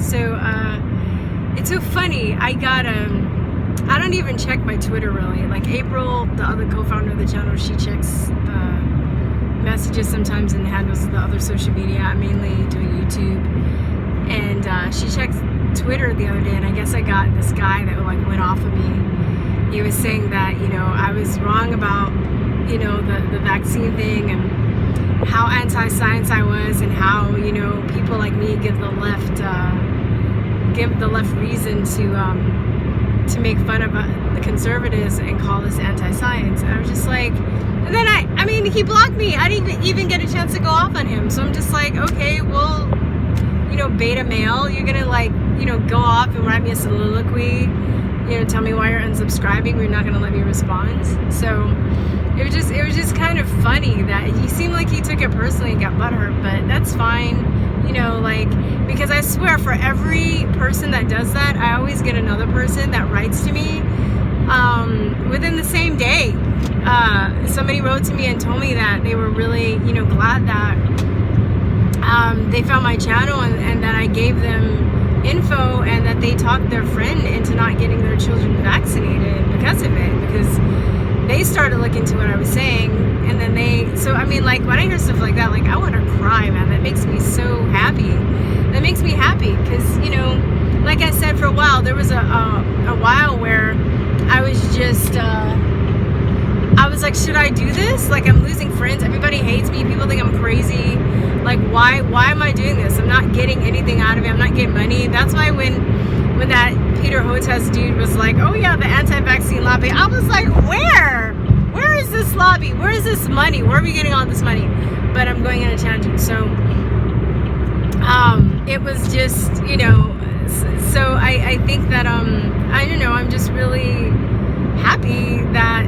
So it's so funny. I got I don't even check my Twitter really. Like April, the other co-founder of the channel, she checks the messages sometimes and handles the other social media. I'm mainly doing YouTube, and she checked Twitter the other day, and I guess I got this guy that like went off of me. He was saying that, you know, I was wrong about, you know, the vaccine thing, and how anti-science I was, and how, you know, people like me give the left reason to make fun of the conservatives and call this anti-science. And I was just like, and then I mean, he blocked me. I didn't even get a chance to go off on him. So I'm just like, okay, well, you know, beta male, you're gonna like, you know, go off and write me a soliloquy, you know, tell me why you're unsubscribing, but you're not gonna let me respond. So it was just kind of funny that he seemed like he took it personally and got butthurt, but that's fine, you know, like, because I swear for every person that does that, I always get another person that writes to me within the same day. Somebody wrote to me and told me that they were really, you know, glad that they found my channel, and that I gave them info, and that they talked their friend into not getting their children vaccinated because of it, because they started looking to what I was saying, and then so I mean, like, when I hear stuff like that, like, I want to cry, man. That makes me so happy. That makes me happy, because, you know, like I said, for a while, there was a while where I was just, I was like, should I do this? Like, I'm losing friends. Everybody hates me. People think I'm crazy. Like, why am I doing this? I'm not getting anything out of it. I'm not getting money. That's why when that Peter Hotez dude was like, oh yeah, the anti-vaccine lobby, I was like, where is this lobby? Where is this money? Where are we getting all this money? But I'm going on a tangent. So it was just, you know, so I think that I don't know, I'm just really happy that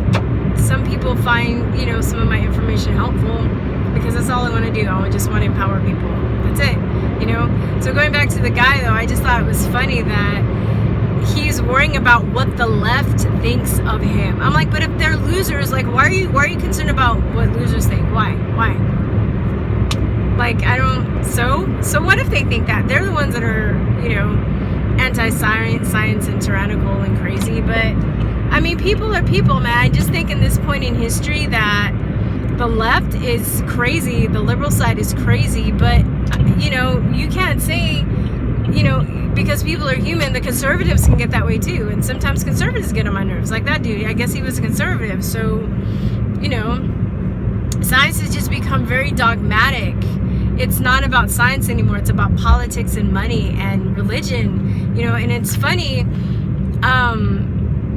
some people find, you know, some of my information helpful, because that's all I want to do. I just want to empower people. That's it, you know. So going back to the guy though, I just thought it was funny that he's worrying about what the left thinks of him. I'm like, but if they're losers, like, why are you concerned about what losers think? Why? Like, I don't. So what if they think that they're the ones that are, you know, anti-science and tyrannical and crazy? But I mean, people are people, man. I just think in this point in history that the left is crazy, the liberal side is crazy, but, you know, you can't say, you know, because people are human, the conservatives can get that way too. And sometimes conservatives get on my nerves. Like that dude, I guess he was a conservative. So, you know, science has just become very dogmatic. It's not about science anymore. It's about politics and money and religion, you know. And it's funny,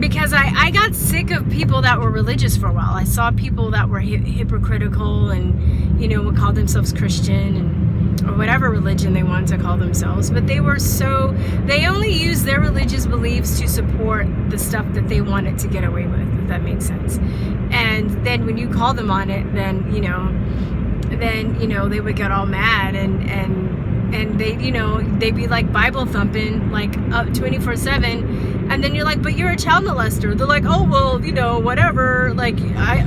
because I got sick of people that were religious for a while. I saw people that were hypocritical and, you know, would call themselves Christian and or whatever religion they wanted to call themselves, but they only used their religious beliefs to support the stuff that they wanted to get away with, if that makes sense. And then when you call them on it, then you know they would get all mad, and they, you know, they'd be like Bible thumping like up 24/7, and then you're like, but you're a child molester. They're like, oh well, you know, whatever, like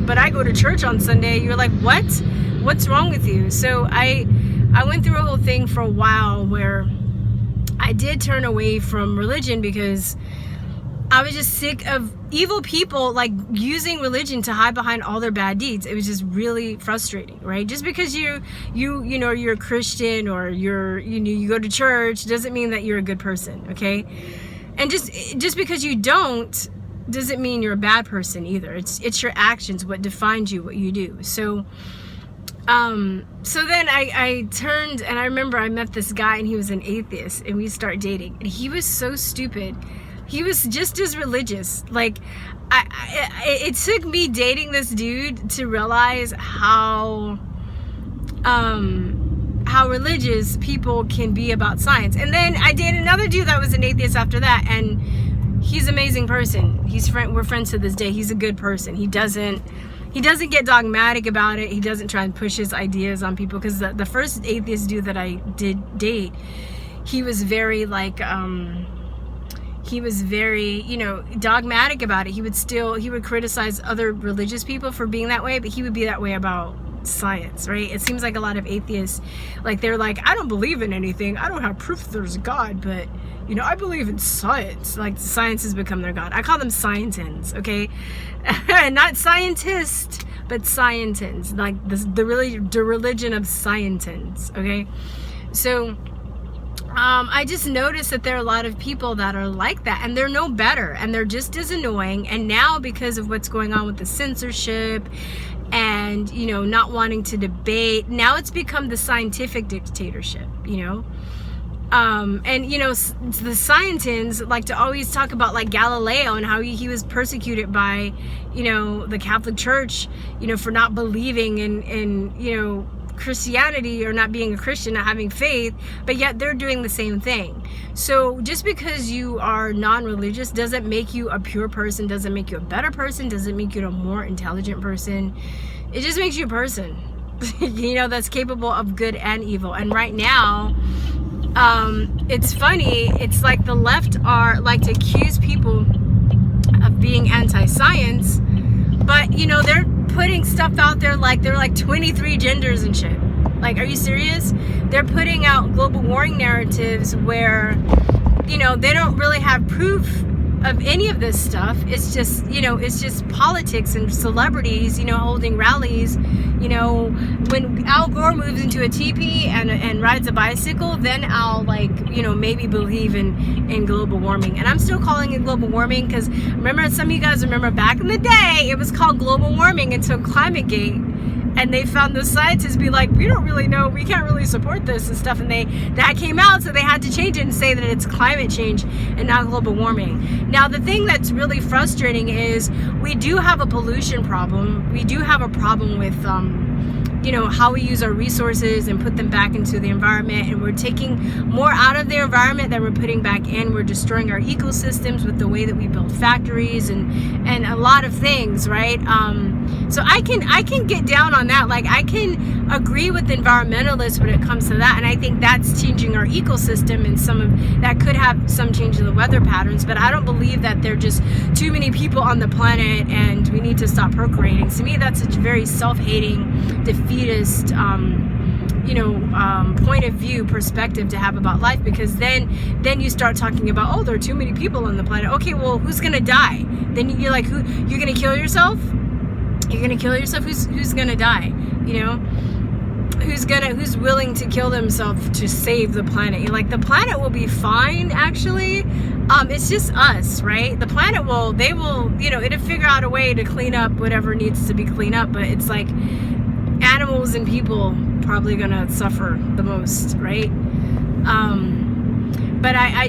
but I go to church on Sunday. You're like, what's wrong with you? So I went through a whole thing for a while where I did turn away from religion, because I was just sick of evil people like using religion to hide behind all their bad deeds. It was just really frustrating, right? Just because you know, you're a Christian or you go to church doesn't mean that you're a good person, okay? And just because you don't doesn't mean you're a bad person either. It's your actions, what defines you, what you do. So then I turned, and I remember I met this guy, and he was an atheist, and we started dating, and he was so stupid. He was just as religious. Like, it took me dating this dude to realize how religious people can be about science. And then I dated another dude that was an atheist after that, and he's an amazing person. We're friends to this day. He's a good person. He doesn't get dogmatic about it. He doesn't try and push his ideas on people, because the first atheist dude that I did date, he was very like he was very, you know, dogmatic about it. He would criticize other religious people for being that way, but he would be that way about science, right? It seems like a lot of atheists, like they're like, I don't believe in anything. I don't have proof there's a God, but I believe in science. Like science has become their God. I call them Scientians, okay? Not scientists, but Scientians, like the religion of Scientians, okay? So I just noticed that there are a lot of people that are like that, and they're no better, and they're just as annoying. And now, because of what's going on with the censorship and not wanting to debate, now it's become the scientific dictatorship, and the Scientists like to always talk about like Galileo and how he was persecuted by the Catholic Church for not believing in Christianity, or not being a Christian, not having faith, but yet they're doing the same thing. So just because you are non-religious doesn't make you a pure person, doesn't make you a better person, doesn't make you a more intelligent person. It just makes you a person that's capable of good and evil. And right now, it's funny, it's like the left are like to accuse people of being anti-science, but they're putting stuff out there like they're like 23 genders and shit. Like, are you serious? They're putting out global warming narratives where they don't really have proof of any of this stuff. It's just it's just politics and celebrities holding rallies. When Al Gore moves into a teepee and rides a bicycle, then I'll maybe believe in global warming. And I'm still calling it global warming because remember, some of you guys remember back in the day it was called global warming until ClimateGate, and they found the scientists be like, we don't really know, we can't really support this and stuff, and that came out, so they had to change it and say that it's climate change and not global warming. Now the thing that's really frustrating is we do have a pollution problem. We do have a problem with how we use our resources and put them back into the environment, and we're taking more out of the environment than we're putting back in. We're destroying our ecosystems with the way that we build factories and a lot of things, right? So I can get down on that. Like, I can agree with environmentalists when it comes to that, and I think that's changing our ecosystem, and some of that could have some change in the weather patterns. But I don't believe that there are just too many people on the planet and we need to stop procreating. To me, that's a very self-hating, defeatist point of view, perspective to have about life, because then you start talking about, oh, there are too many people on the planet. Okay, well, who's gonna die? Then you're like, you're gonna kill yourself? You're gonna kill yourself? Who's gonna die? Who's willing to kill themselves to save the planet? You're like, the planet will be fine, actually. It's just us, right? The planet it'll figure out a way to clean up whatever needs to be cleaned up, but it's like animals and people probably gonna suffer the most, right? But I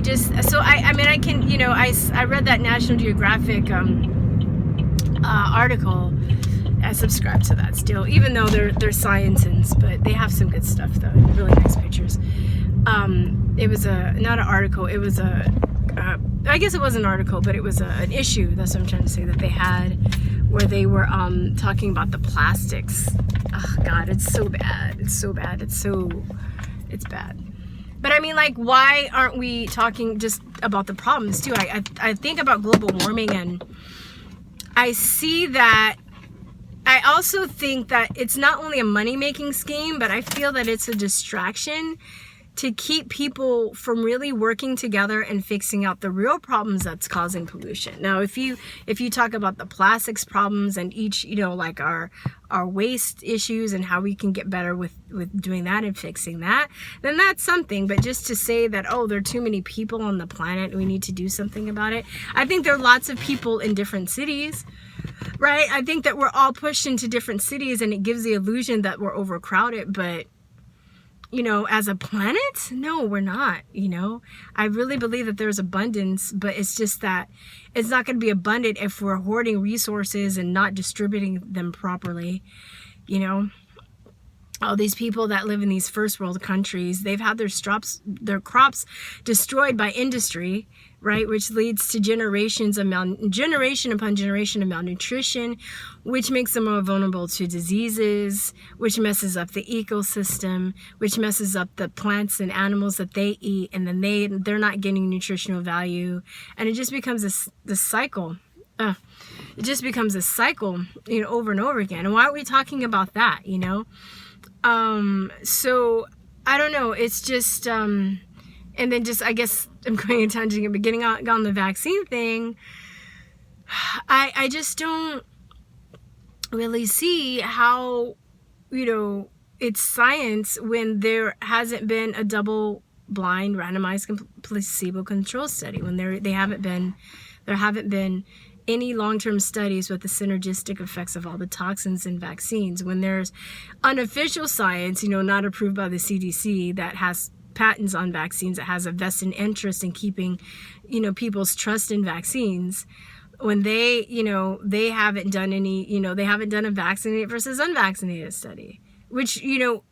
read that National Geographic article. I subscribe to that still, even though they're Scientists, but they have some good stuff though, really nice pictures. It was not an article, it was I guess it was an article, but it was an issue, that's what I'm trying to say, that they had, where they were talking about the plastics. Oh God, it's so bad. It's bad. But I mean, like, why aren't we talking just about the problems too? I think about global warming, and I see that. I also think that it's not only a money-making scheme, but I feel that it's a distraction to keep people from really working together and fixing out the real problems that's causing pollution. Now, if you talk about the plastics problems and each, like our waste issues and how we can get better with doing that and fixing that, then that's something. But just to say that, oh, there are too many people on the planet, we need to do something about it. I think there are lots of people in different cities, right? I think that we're all pushed into different cities, and it gives the illusion that we're overcrowded, but as a planet, no, we're not. I really believe that there's abundance, but it's just that it's not going to be abundant if we're hoarding resources and not distributing them properly. All these people that live in these first world countries, they've had their crops destroyed by industry, right? Which leads to generation upon generation of malnutrition, which makes them more vulnerable to diseases, which messes up the ecosystem, which messes up the plants and animals that they eat, and then they're not getting nutritional value, and it just becomes this cycle it just becomes a cycle, over and over again. And why are we talking about that, So I don't know. It's just, and then just, I guess I'm going a tangent again, but getting on the vaccine thing, I just don't really see how, it's science when there hasn't been a double-blind, randomized, placebo-controlled study, when there haven't been any long-term studies with the synergistic effects of all the toxins in vaccines, when there's unofficial science, not approved by the CDC, that has patents on vaccines, that has a vested interest in keeping, people's trust in vaccines, when they haven't done any, they haven't done a vaccinated versus unvaccinated study, which,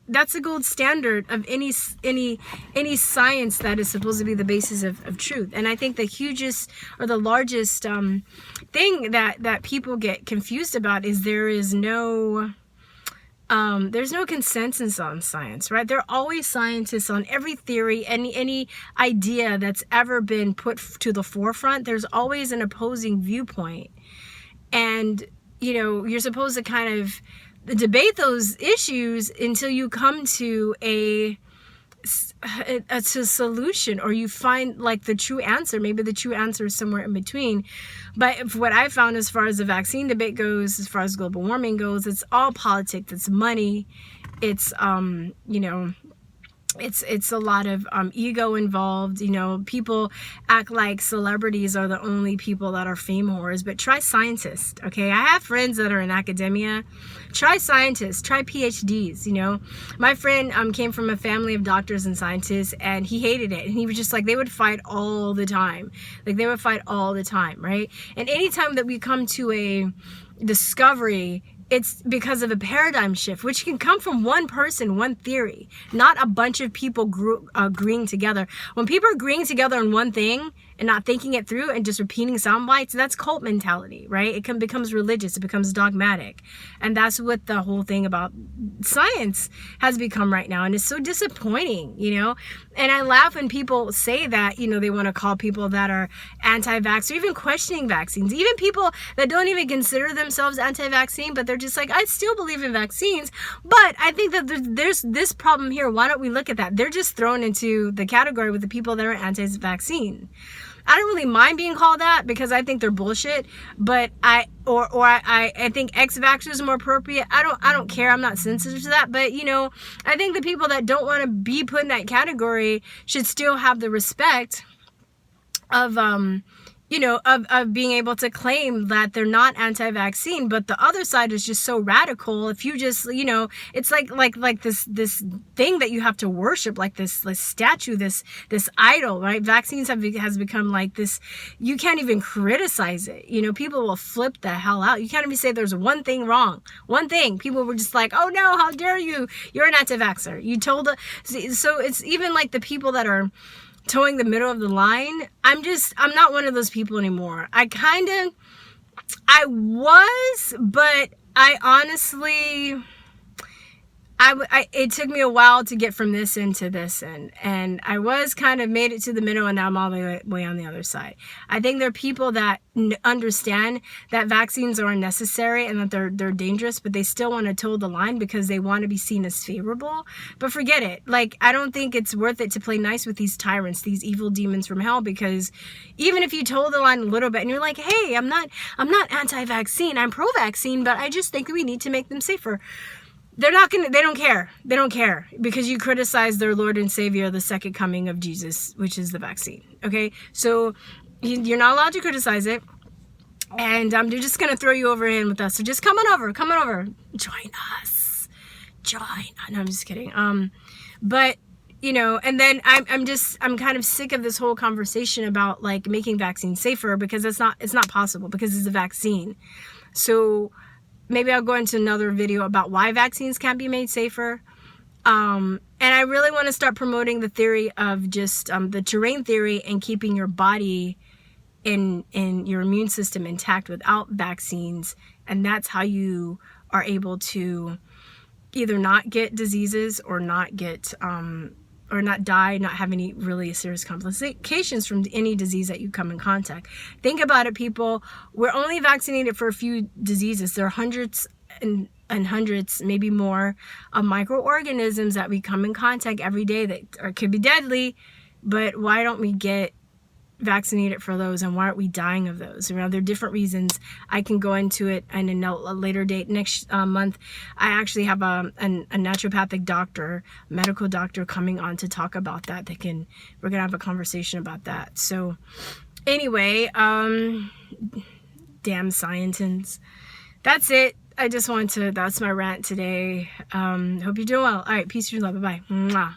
that's the gold standard of any science that is supposed to be the basis of truth. And I think the hugest or the largest thing that people get confused about is there's no consensus on science, right? There are always scientists on every theory, any idea that's ever been put to the forefront. There's always an opposing viewpoint. And, you're supposed to kind of debate those issues until you come to a solution, or you find like the true answer. Maybe the true answer is somewhere in between. But what I found as far as the vaccine debate goes, as far as global warming goes, it's all politics. It's money. It's it's a lot of ego involved. People act like celebrities are the only people that are fame whores, but try scientists. Okay, I have friends that are in academia. Try scientists, try PhDs. My friend came from a family of doctors and scientists, and he hated it, and he was just like, they would fight all the time. Right? And anytime that we come to a discovery, it's because of a paradigm shift, which can come from one person, one theory, not a bunch of people agreeing together. When people are agreeing together on one thing and not thinking it through and just repeating sound bites, that's cult mentality, right? It becomes religious. It becomes dogmatic. And that's what the whole thing about science has become right now. And it's so disappointing, And I laugh when people say that, they want to call people that are anti-vax or even questioning vaccines, even people that don't even consider themselves anti-vaccine, but they're just like, I still believe in vaccines, but I think that there's this problem here. Why don't we look at that? They're just thrown into the category with the people that are anti-vaccine. I don't really mind being called that because I think they're bullshit, but I think ex-vaxxers are more appropriate. I don't care. I'm not sensitive to that, but I think the people that don't want to be put in that category should still have the respect of of being able to claim that they're not anti-vaccine. But the other side is just so radical. If you just, it's like this thing that you have to worship, like this statue, this idol, right? Vaccines has become like this. You can't even criticize it. People will flip the hell out. You can't even say there's one thing wrong. One thing. People were just like, oh no, how dare you? You're an anti-vaxxer. So it's even like the people that are towing the middle of the line. I'm not one of those people anymore. I was, but I honestly, it took me a while to get from this end to this end, and I was kind of made it to the middle, and now I'm all the way on the other side. I think there are people that understand that vaccines are unnecessary and that they're dangerous, but they still want to toe the line because they want to be seen as favorable. But forget it. Like, I don't think it's worth it to play nice with these tyrants, these evil demons from hell, because even if you toe the line a little bit and you're like, hey, I'm not anti-vaccine, I'm pro-vaccine, but I just think we need to make them safer. They don't care because you criticize their Lord and Savior, the second coming of Jesus, which is the vaccine. Okay. So you're not allowed to criticize it. And they're just going to throw you over in with us. So just come on over, join us, No, I'm just kidding. But and then I'm kind of sick of this whole conversation about like making vaccines safer, because it's not possible because it's a vaccine. So maybe I'll go into another video about why vaccines can't be made safer. And I really want to start promoting the theory of just the terrain theory and keeping your body in your immune system intact without vaccines. And that's how you are able to either not get diseases or not get or not die, not have any really serious complications from any disease that you come in contact. Think about it, people. We're only vaccinated for a few diseases. There are hundreds and hundreds, maybe more, of microorganisms that we come in contact every day that could be deadly. But why don't we get vaccinated for those, and why aren't we dying of those? There are different reasons. I can go into it in a later date. Next month, I actually have a naturopathic doctor, medical doctor, coming on to talk about that. We're gonna have a conversation about that. So anyway, damn Scientians. That's it. I just wanted to, that's my rant today. Hope you're doing well. All right, peace and love. Bye-bye. Mwah.